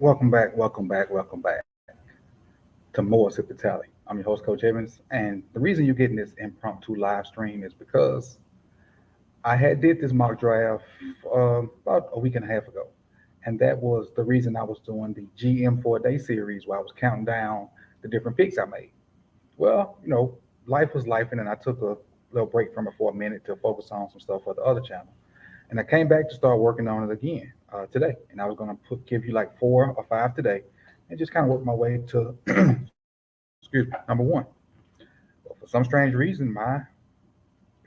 Welcome back to more Sip2Tally. I'm your host, Coach Evans, and the reason you're getting this impromptu live stream is because I had did this mock draft about a week and a half ago, and that was the reason I was doing the GM 4 Day series where I was counting down the different picks I made. Well, life was life, and then I took a little break from it for a minute to focus on some stuff for the other channel. And I came back to start working on it again today. And I was going to give you like 4 or 5 today and just kind of work my way to, excuse me, number one. Well, for some strange reason, my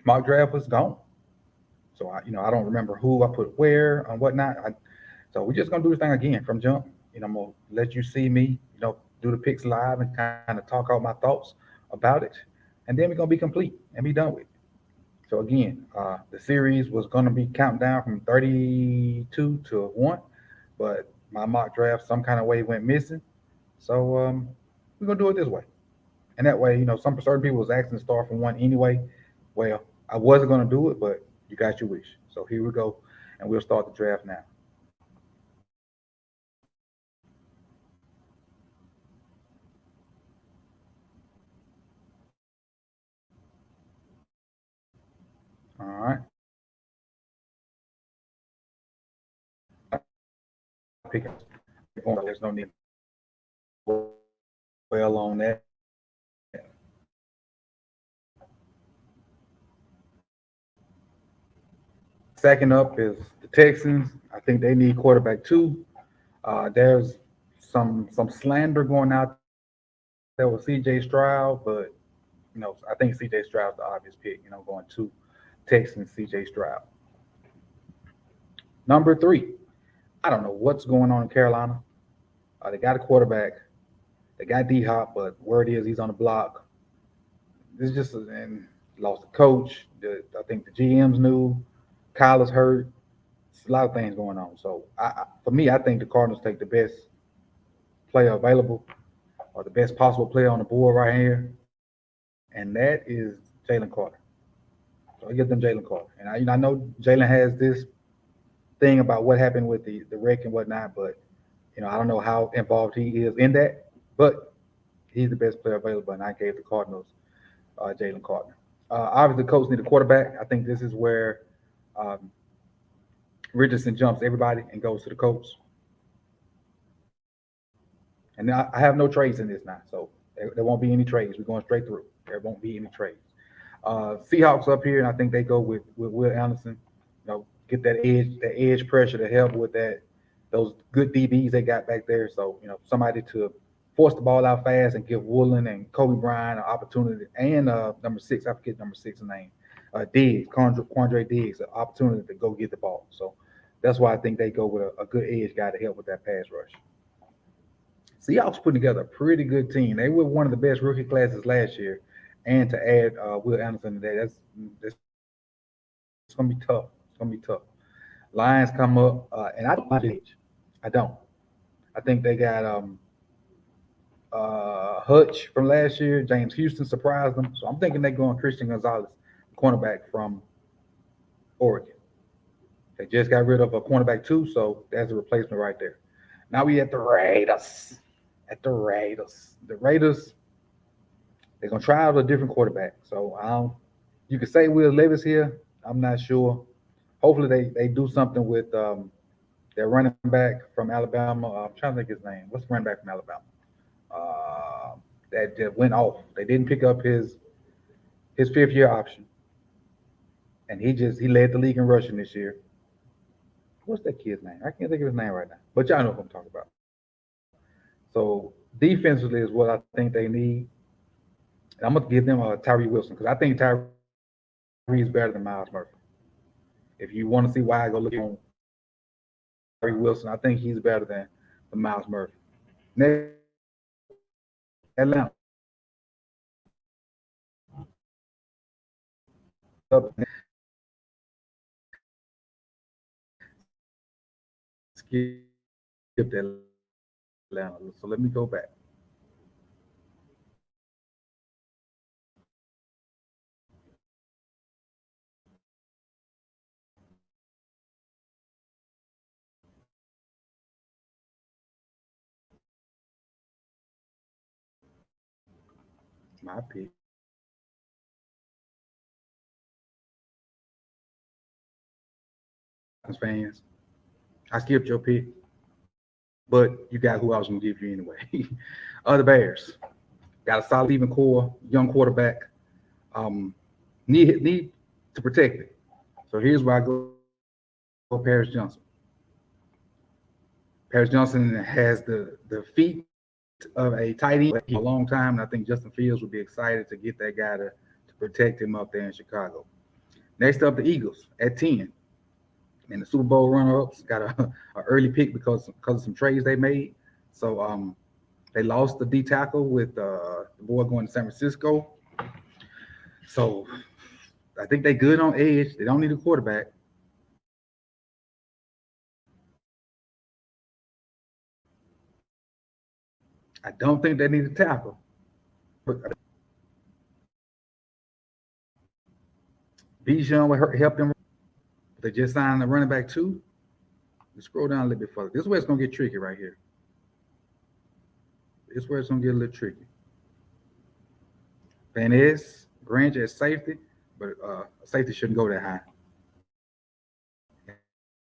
mock draft was gone. So I don't remember who I put where and whatnot. So we're just gonna do this thing again from jump. I'm gonna let you see me, do the picks live and kind of talk out my thoughts about it, and then we're gonna be complete and be done with it. So again, the series was gonna be counting down from 32 to one, but my mock draft some kind of way went missing. So we're gonna do it this way. And that way, some certain people was asking to start from one anyway. Well, I wasn't gonna do it, but you got your wish. So here we go, and we'll start the draft now. All right. I pick up. There's no need well on that. Second up is the Texans. I think they need quarterback too. There's some slander going out there with C.J. Stroud, but I think C.J. Stroud's the obvious pick. Going to Texans, C.J. Stroud. Number three, I don't know what's going on in Carolina. They got a quarterback. They got D Hop, but word is he's on the block. This is just and lost the coach. I think the GM's new. Kyle is hurt. It's a lot of things going on. So for me, I think the Cardinals take the best player available or the best possible player on the board right here, and that is Jalen Carter. So I give them Jalen Carter, and I know Jalen has this thing about what happened with the wreck and whatnot, but I don't know how involved he is in that, but he's the best player available, and I gave the Cardinals Jalen Carter. Obviously, the Colts need a quarterback. I think this is where um, Richardson jumps everybody and goes to the Colts. And I have no trades in this now, so there won't be any trades. We're going straight through. There won't be any trades. Seahawks up here, and I think they go with Will Anderson. Get that edge pressure to help with that those good DBs they got back there. So somebody to force the ball out fast and give Woolen and Kobe Bryant an opportunity, and number six, I forget number six's name, Diggs, Quandre Diggs, an opportunity to go get the ball. So that's why I think they go with a good edge guy to help with that pass rush. Seahawks put together a pretty good team. They were one of the best rookie classes last year, and to add Will Anderson today, that's gonna be tough. It's gonna be tough. Lions come up, and I don't mind the edge. I don't. I think they got Hutch from last year. James Houston surprised them, so I'm thinking they're going Christian Gonzalez, cornerback from Oregon. They just got rid of a cornerback too, so that's a replacement right there. Now we at the Raiders. At the Raiders. The Raiders, they're gonna try out a different quarterback. So I don't. You could say Will Levis here. I'm not sure. Hopefully they do something with their running back from Alabama. I'm trying to think his name. What's the running back from Alabama? Uh, that went off. They didn't pick up his 5th year option, and he led the league in rushing this year. What's that kid's name? I can't think of his name right now, but y'all know what I'm talking about. So defensively is what I think they need. And I'm gonna give them Tyree Wilson because I think Tyree is better than Miles Murphy. If you want to see why, I go look on Tyree Wilson. I think he's better than Miles Murphy. Next up, Atlanta. Skipped Atlanta. So let me go back. My pick. Falcons fans, I skipped your pick, but you got who I was gonna give you anyway. The Bears got a solid even core, young quarterback. Um, need to protect it. So here's where I go. Paris Johnson. Paris Johnson has the feet of a tight end for a long time, and I think Justin Fields would be excited to get that guy to protect him up there in Chicago. Next up, the Eagles at 10. And the Super Bowl runner-ups got a early pick because of some trades they made. So they lost the D tackle with the boy going to San Francisco. So I think they good on edge. They don't need a quarterback. I don't think they need a tackle. But Bijan will help them. They just signed a running back too. You scroll down a little bit further. This is where it's gonna get tricky right here. This is where it's gonna get a little tricky. Van Ness, Branch at safety, but safety shouldn't go that high,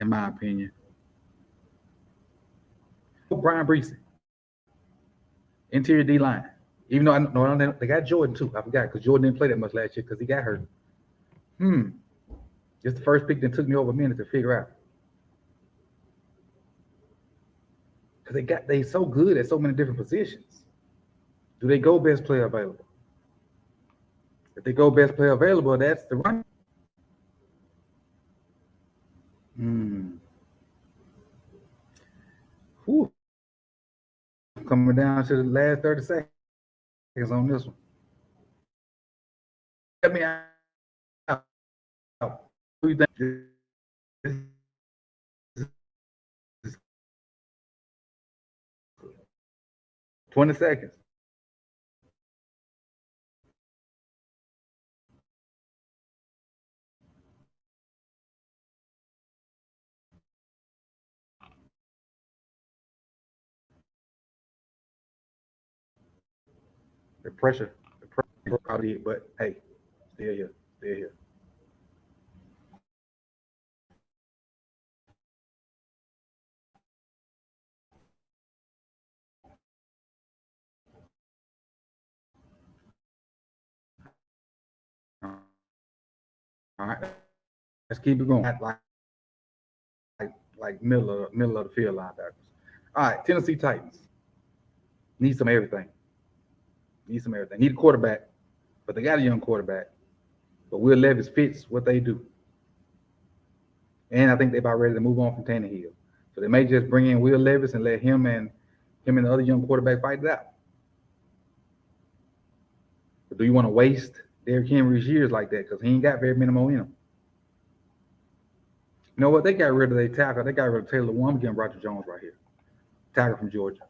in my opinion. Brian Breesy, interior D line. Even though I know they got Jordan too. I forgot because Jordan didn't play that much last year because he got hurt. Hmm. Just the first pick that took me over a minute to figure out because they so good at so many different positions. Do they go best player available? If they go best player available, that's the run. Hmm. Whew. Coming down to the last 30 seconds on this one. Let me out. Who you think? This is 20 seconds. The pressure probably, but hey, still here, still here. All right, let's keep it going. Like middle of the field linebackers. All right, Tennessee Titans need some everything. Need some everything. Need a quarterback, but they got a young quarterback. But Will Levis fits what they do, and I think they're about ready to move on from Tannehill. So they may just bring in Will Levis and let him and the other young quarterback fight it out. But do you want to waste Derrick Henry's years like that? Because he ain't got very many more in him. You know what? They got rid of their tackle. They got rid of Taylor One. I'm getting Roger Jones right here. Tackle from Georgia.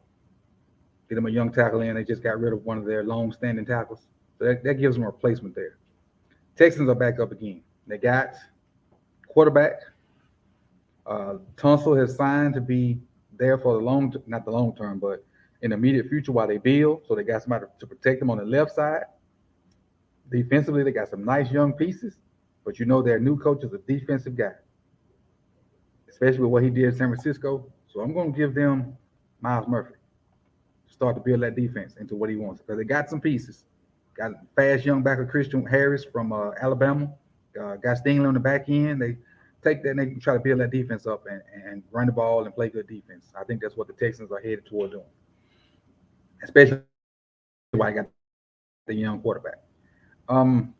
Get them a young tackle in. They just got rid of one of their long-standing tackles. So that gives them a replacement there. Texans are back up again. They got quarterback. Tunsil has signed to be there for not the long term, but in the immediate future while they build. So they got somebody to protect them on the left side. Defensively, they got some nice young pieces, but you know their new coach is a defensive guy, especially with what he did in San Francisco. So I'm going to give them Miles Murphy to start to build that defense into what he wants because they got some pieces. Got a fast young backer Christian Harris from Alabama. Got Stingley on the back end. They take that and they can try to build that defense up and run the ball and play good defense. I think that's what the Texans are headed toward doing, especially why I got the young quarterback. Um,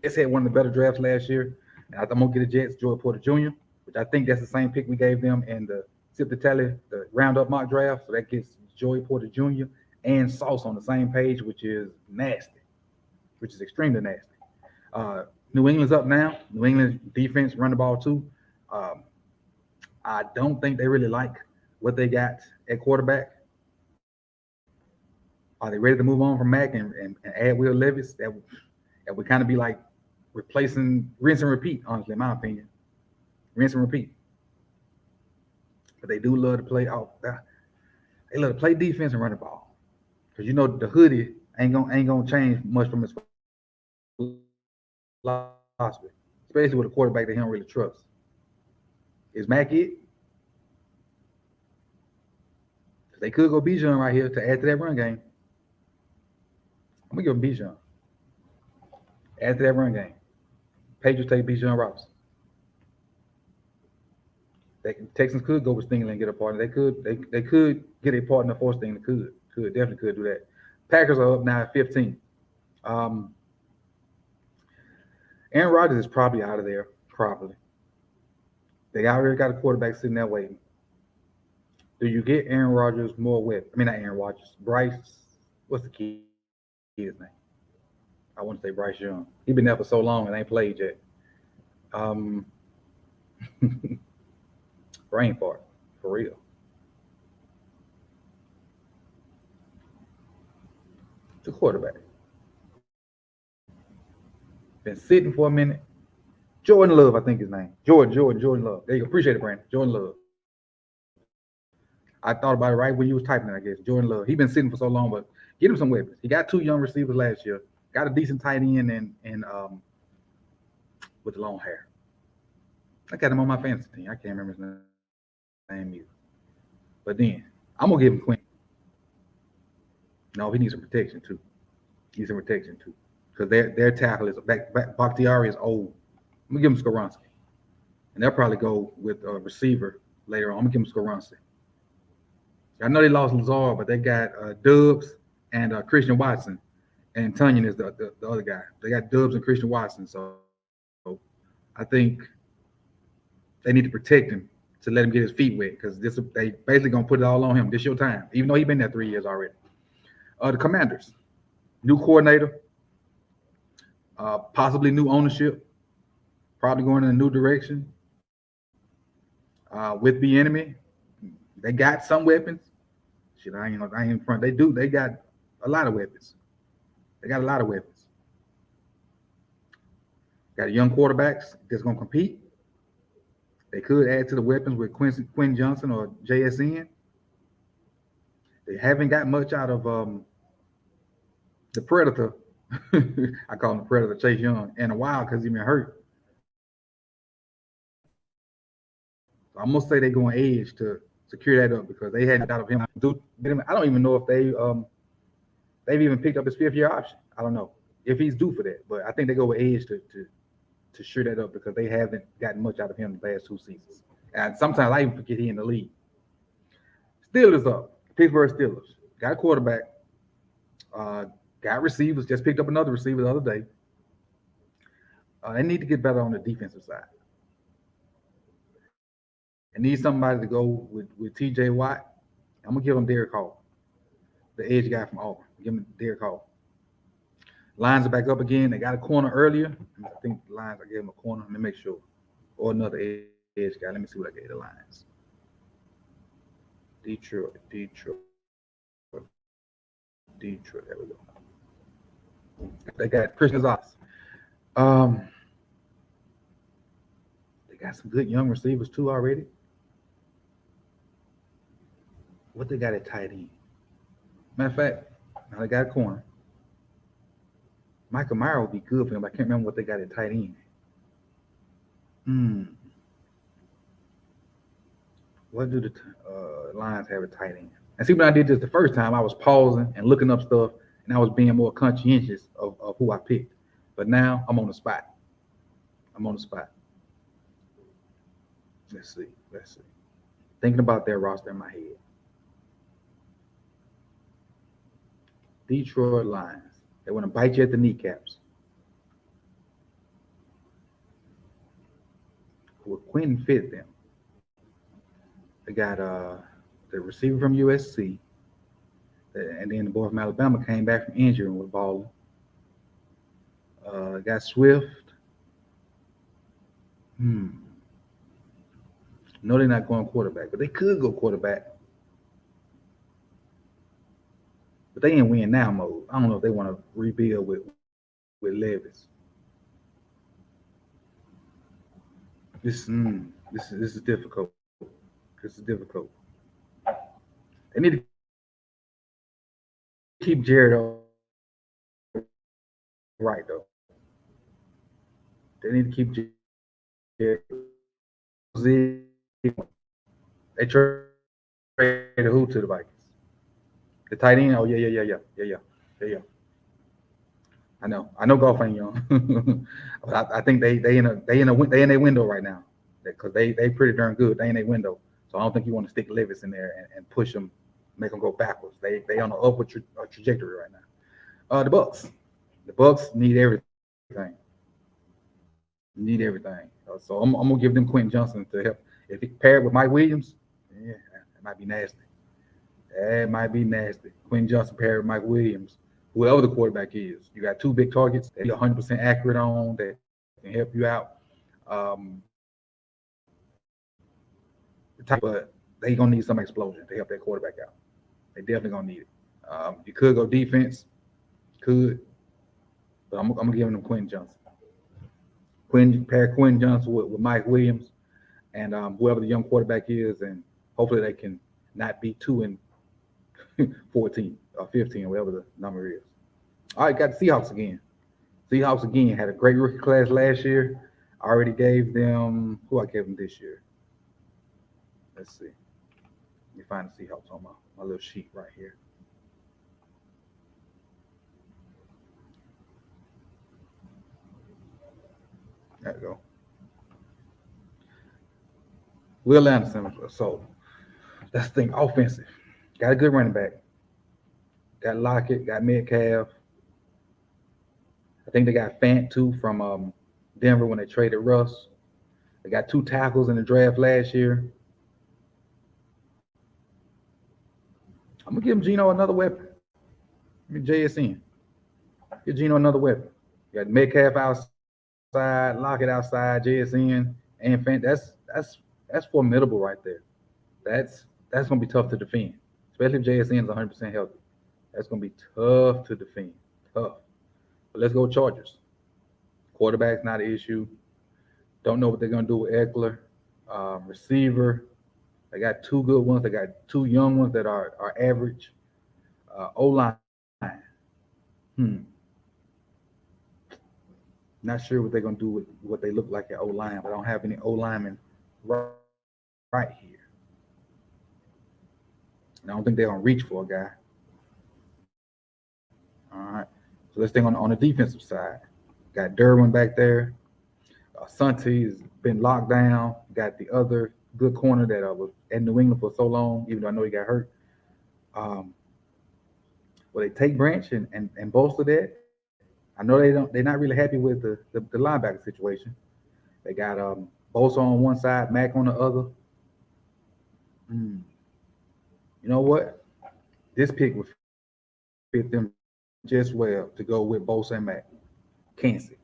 Jets had one of the better drafts last year. And I'm gonna get the Jets, Joey Porter Jr., which I think that's the same pick we gave them in the Sip2Tally, the roundup mock draft. So that gets Joey Porter Jr. and Sauce on the same page, which is nasty, which is extremely nasty. New England's up now. New England's defense run the ball too. Um, I don't think they really like what they got at quarterback. Are they ready to move on from Mac and add Will Levis? That would kind of be like replacing rinse and repeat, honestly, in my opinion. Rinse and repeat. But they do love to play off. They love to play defense and run the ball. Because you know the hoodie Ain't gonna change much from his philosophy, especially with a quarterback that he don't really trust. Is Mac it? 'Cause they could go Bijan right here to add to that run game. I'm gonna give him Bijan. Add to that run game. Patriots take Bijan Robinson. Texans could go with Stingley and get a partner. They could get a partner for Stingley. Definitely could do that. Packers are up now at 15. Um, Aaron Rodgers is probably out of there. Probably. They already got a quarterback sitting there waiting. Do you get Aaron Rodgers more with? I mean, not Aaron Rodgers. Bryce. What's the kid's name? I want to say Bryce Young. He been there for so long and ain't played yet. Um, brain fart for real. The quarterback been sitting for a minute. Jordan Love, I think his name. Jordan Love. There you go. Appreciate it, Brandon. Jordan Love. I thought about it right when you was typing it, I guess. Jordan Love. He been sitting for so long, but get him some weapons. He got 2 young receivers last year. Got a decent tight end and with the long hair. I got him on my fantasy team. I can't remember his name either. But then I'm gonna give him Quinn. No, he needs some protection too. He needs some protection too. Because their tackle is Bakhtiari is old. I'm gonna give him Skoronski. And they'll probably go with a receiver later on. I'm gonna give him Skoronski. I know they lost Lazard, but they got Dubs and Christian Watson, and Tunyon is the other guy. They got Dubs and Christian Watson, so I think they need to protect him to let him get his feet wet because they basically gonna put it all on him. This your time, even though he's been there 3 years already. The Commanders, new coordinator, possibly new ownership, probably going in a new direction. With the enemy, they got some weapons. Shit, I ain't in front. They do. They got a lot of weapons. They got a lot of weapons. Got young quarterbacks that's gonna compete. They could add to the weapons with Quinn Johnson or JSN. They haven't got much out of the Predator. I call him the Predator, Chase Young, in a while because he's been hurt. So I'm gonna say they're going edge to secure that up because they hadn't got out of him. I don't even know if they've even picked up his 5th-year option. I don't know if he's due for that, but I think they go with edge to sure that up because they haven't gotten much out of him the last 2 seasons. And sometimes I even forget he in the league. Steelers up. Pittsburgh Steelers. Got a quarterback. Uh, got receivers. Just picked up another receiver the other day. They need to get better on the defensive side. They need somebody to go with TJ Watt. I'm gonna give him Derek Hall, the edge guy from Auburn. Give him Derek Hall. Lions are back up again. They got a corner earlier. I think the Lions, I gave them a corner. Let me make sure. Or another edge guy. Let me see what I gave the Lions. Detroit. There we go. They got Christian Gonzalez. Um, they got some good young receivers too already. What they got at tight end? Matter of fact, now they got a corner. Michael Meyer would be good for him. I can't remember what they got at tight end. Hmm. What do the Lions have at tight end? And see, when I did this the first time, I was pausing and looking up stuff, and I was being more conscientious of who I picked. But now I'm on the spot. I'm on the spot. Let's see. Let's see. Thinking about their roster in my head. Detroit Lions. They want to bite you at the kneecaps. Will Quentin fit them? They got the receiver from USC, and then the boy from Alabama came back from injury and was balling. Got Swift. Hmm. No, they're not going quarterback, but they could go quarterback. But they ain't win now mode. I don't know if they want to rebuild with Levis. This is difficult. This is difficult. They need to keep Jared Allen. right though. They need to keep Jerry. They traded who to the Vikings? The tight end? Oh yeah. I know golf ain't young, but I think they in their window right now because they pretty darn good. They in their window, so I don't think you want to stick Levis in there and push them, make them go backwards. They on the upward trajectory right now. The Bucks need everything. Need everything. So I'm gonna give them Quentin Johnson to help. If he paired with Mike Williams, yeah, it might be nasty. That might be nasty. Quentin Johnson paired with Mike Williams, whoever the quarterback is. You got two big targets that you're 100% accurate on that can help you out. Um, but they gonna need some explosion to help that quarterback out. They definitely gonna need it. You could go defense, could, but I'm gonna give them Quentin Johnson. Pair Quentin Johnson with Mike Williams and whoever the young quarterback is, and hopefully they can not be 2-14 or 15 or whatever the number is. All right, got the Seahawks again. Seahawks again had a great rookie class last year. I already gave them who I gave them this year. Let's see. Let me find the Seahawks on my little sheet right here. There we go. Will Anderson. So that's the thing. Offensive. Got a good running back. Got Lockett. Got Metcalf. I think they got Fant too from Denver when they traded Russ. They got two tackles in the draft last year. I'm gonna give Gino another weapon. Give me JSN. Give Gino another weapon. You got Metcalf outside, Lockett outside, JSN, and Fant. That's formidable right there. That's gonna be tough to defend, especially if JSN is 100% healthy. That's gonna be tough to defend. Tough. But let's go Chargers. Quarterback's not an issue. Don't know what they're gonna do with Eckler. Receiver, they got two good ones. They got two young ones that are average. O line. Hmm. Not sure what they're gonna do with what they look like at O line, but I don't have any O linemen right here. And I don't think they're gonna reach for a guy. All right. So let's think on the defensive side. Got Derwin back there. Santi has been locked down. Got the other good corner that was at New England for so long, even though I know he got hurt. Um, well, they take Branch and bolster that. I know they're not really happy with the linebacker situation. They got Bosa on one side, Mac on the other. Mm. You know what? This pick would fit them just well to go with Bosa and Mac. Kansas.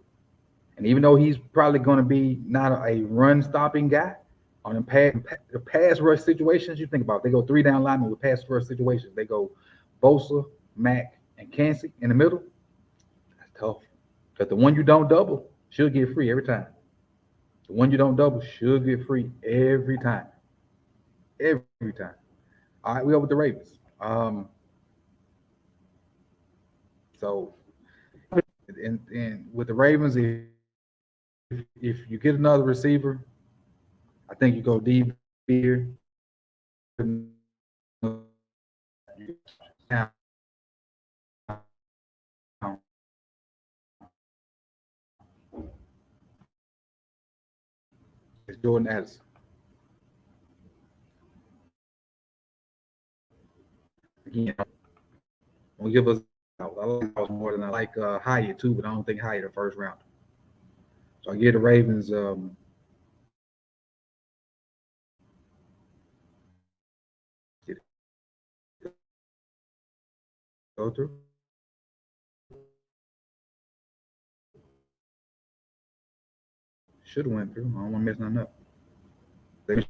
And even though he's probably going to be not a run stopping guy on the pass rush situations, you think about it, they go three down linemen with pass rush situations. They go Bosa, Mac, and Kansas in the middle. That's tough. Because the one you don't double should get free every time. The one you don't double should get free every time. Every time. All right, we go with the Ravens. So, and with the Ravens, if you get another receiver, I think you go DB here. It's Jordan Addison. Again, don't give us. I like House more than I like Hyatt too, but I don't think Hyatt a first round. So I give the Ravens. Go through. Should have went through. I don't want to mess nothing up. They,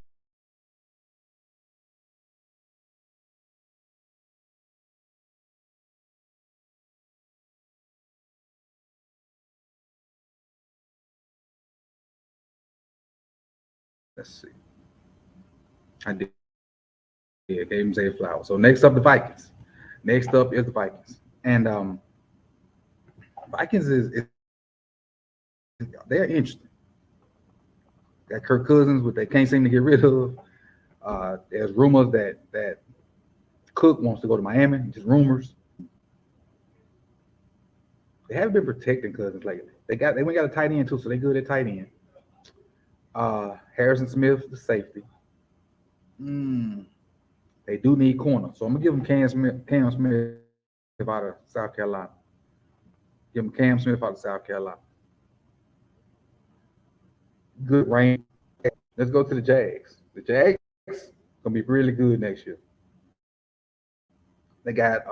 let's see. I did. Yeah, gave him Zay Flowers. So next up, the Vikings. Next up is the Vikings, and Vikings they're interesting. Got Kirk Cousins, what they can't seem to get rid of. There's rumors that Cook wants to go to Miami. Just rumors. They haven't been protecting Cousins lately. They went got a tight end too, so they good at tight end. Harrison Smith, the safety. Mm, they do need corner, so I'm gonna give them Cam Smith out of South Carolina. Give them Cam Smith out of South Carolina. Good range. Let's go to the Jags. The Jags gonna be really good next year. They got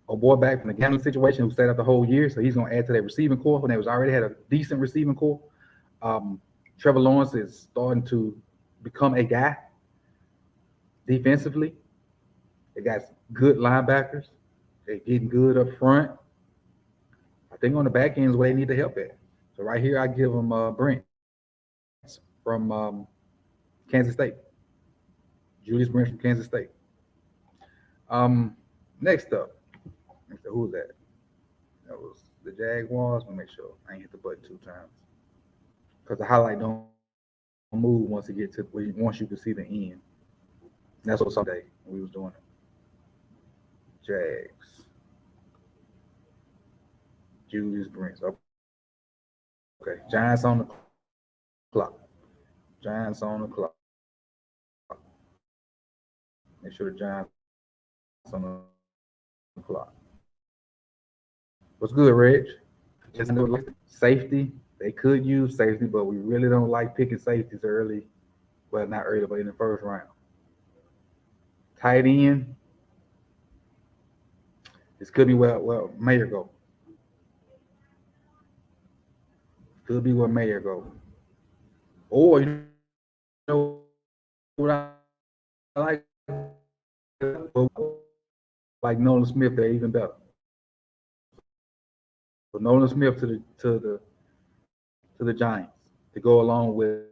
a boy back from the gambling situation who stayed out the whole year, so he's gonna add to their receiving core when they was already had a decent receiving core. Um, Trevor Lawrence is starting to become a guy defensively. They got good linebackers. They're getting good up front. I think on the back end is where they need the help at. So right here, I give them Brent from Kansas State. Julius Brent from Kansas State. Um, next up, who's that? That was the Jaguars. Let me make sure I ain't hit the button 2 times because the highlight don't move once you can see the end. That's what Sunday we was doing it. Jags, Julius Brents. Okay, Giants on the clock. Giants on the clock. Make sure the Giants on the clock. What's good, Reg? Safety. They could use safety, but we really don't like picking safeties early. Well, not early, but in the first round. Tight end. This could be where Mayer go. Could be where Mayer go. Or you know what I like? Like Nolan Smith, they're even better. So Nolan Smith to the Giants to go along with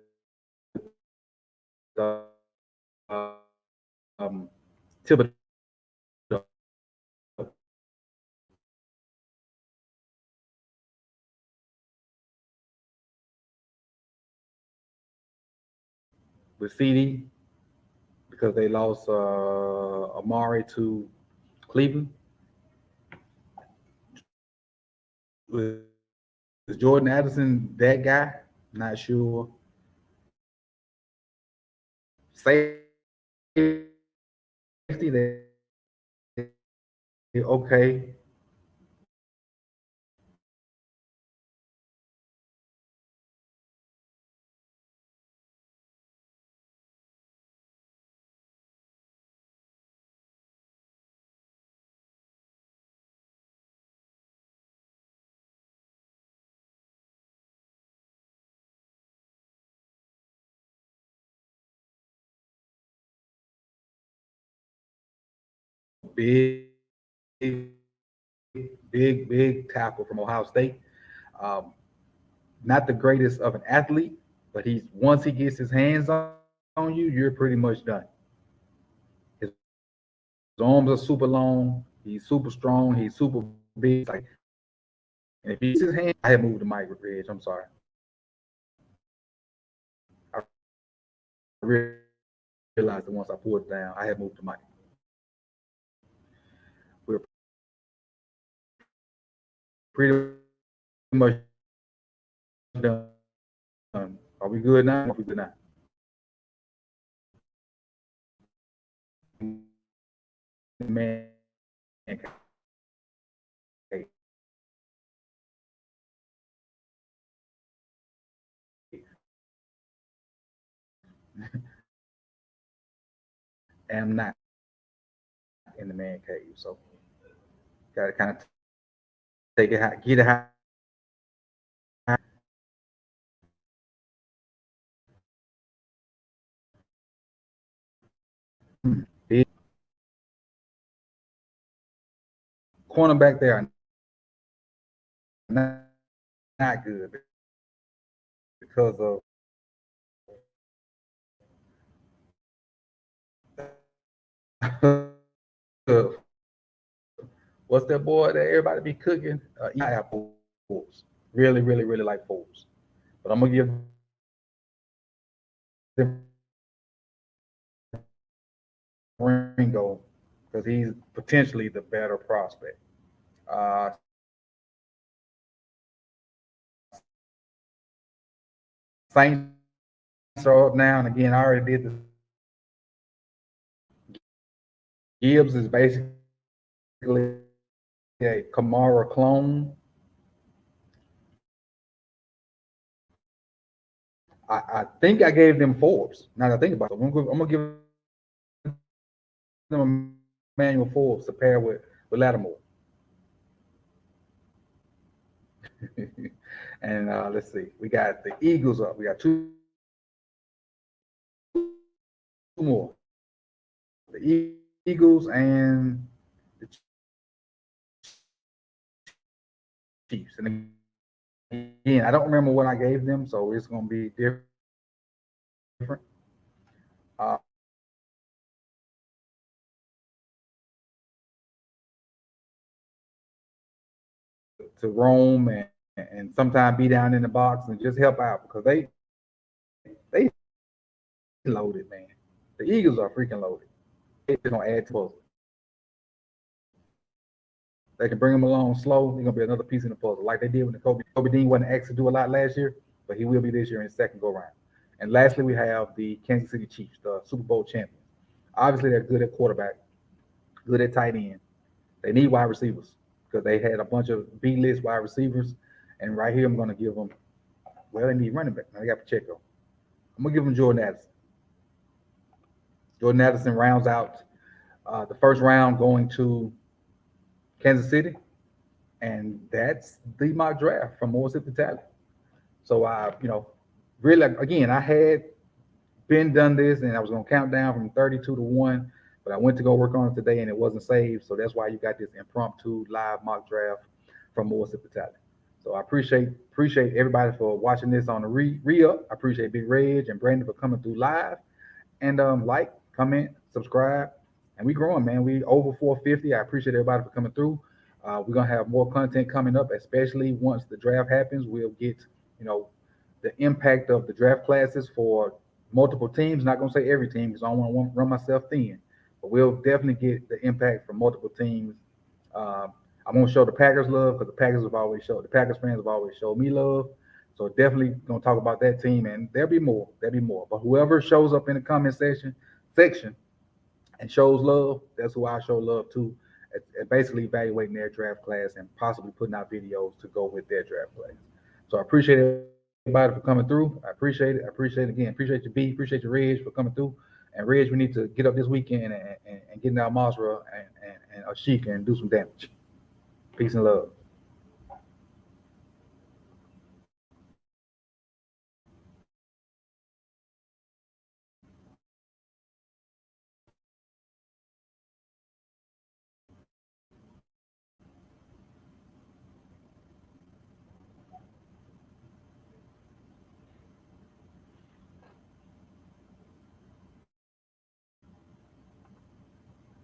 Thibodeau with CD because they lost Amari to Cleveland. Was Jordan Addison that guy? Not sure. Safety, they okay. Big, big tackle from Ohio State. Um, not the greatest of an athlete, but he's once he gets his hands on you, you're pretty much done. His arms are super long. He's super strong. He's super big. And if he gets his hand, I had moved the mic with Reg. I'm sorry. I realized that once I pulled it down, I had moved the mic. We're pretty much done. Are we good now? Are we good now? Man, am not in the man cave, so gotta kind of take it, get it high. Big cornerback there are not good because of What's that boy that everybody be cooking? I have Fools. Really like Fools. But I'm gonna give them Ringo because he's potentially the better prospect. Saints are up now, and again, I already did the Gibbs is basically a Kamara clone. I think I gave them Forbes. Now that I think about it, so I'm gonna give them Emmanuel Forbes to pair with Lattimore. And let's see, we got the Eagles up. We got two more. The Eagles and the Chiefs. And again, I don't remember what I gave them, so it's gonna be different. To roam and sometimes be down in the box and just help out because they loaded, man. The Eagles are freaking loaded. They're gonna add to the puzzle. They can bring them along slow. They're gonna be another piece in the puzzle, like they did when the Kobe Dean wasn't asked to do a lot last year, but he will be this year in his second go round. And lastly, we have the Kansas City Chiefs, the Super Bowl champions. Obviously, they're good at quarterback, good at tight end. They need wide receivers because they had a bunch of B-list wide receivers. And right here, I'm going to give them. Well, they need running back. Now they got Pacheco. I'm gonna give them Jordan Addison. Jordan Addison rounds out the first round going to Kansas City, and that's the mock draft from more Sip2Tally. So really again, I had been done this, and I was gonna count down from 32 to one, but I went to go work on it today, and it wasn't saved. So that's why you got this impromptu live mock draft from more Sip2Tally. So I appreciate everybody for watching this on the re up. I appreciate Big Reg and Brandon for coming through live. And like, comment, subscribe, and we growing, man. We over 450. I appreciate everybody for coming through. We're gonna have more content coming up, especially once the draft happens. We'll get you know the impact of the draft classes for multiple teams. Not gonna say every team because I don't want to run myself thin, but we'll definitely get the impact from multiple teams. I'm gonna show the Packers love because the Packers fans have always showed me love. So definitely gonna talk about that team, and there'll be more. There'll be more. But whoever shows up in the comment section and shows love, that's who I show love to. At basically evaluating their draft class and possibly putting out videos to go with their draft class. So I appreciate everybody for coming through. I appreciate it. I appreciate it again. Appreciate you, B. Appreciate your Reg for coming through. And Reg, we need to get up this weekend and get in our Masra and Ashika and do some damage. Peace and love.